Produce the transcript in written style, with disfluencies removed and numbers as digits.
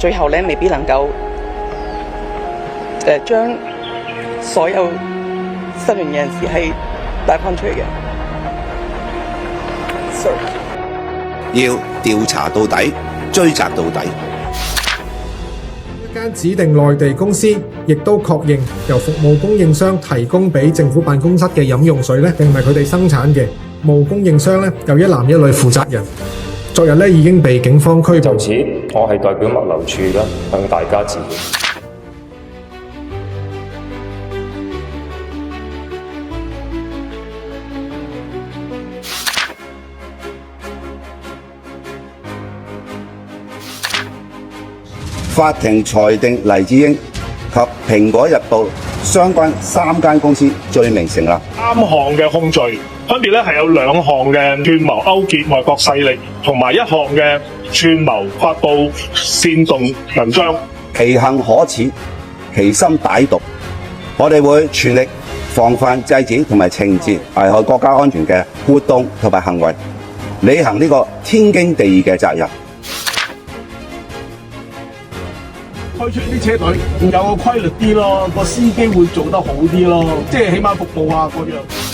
最後咧未必能夠將所有失聯嘅人士係帶翻出嚟嘅。要調查到底，追責到底。一間指定內地公司亦都確認由服務供應商提供俾政府辦公室嘅飲用水咧，並唔係佢哋生產嘅。務供應商咧有一男一女負責人，昨日咧已經被警方拘捕。就此，我係代表物流處啦，向大家致歉。法庭裁定黎智英及蘋果日報相關3間公司罪名成立。3項嘅控罪，分別咧係有2項嘅串謀勾結外國勢力，同埋1項嘅串謀發布煽動文章。其行可恥，其心歹毒。我哋會全力防範制止同埋懲治危害國家安全嘅活動同埋行為，履行呢個天經地義嘅責任。開出啲車隊有個規律啲咯，個司機會做得好啲咯，即係起碼服務啊嗰樣。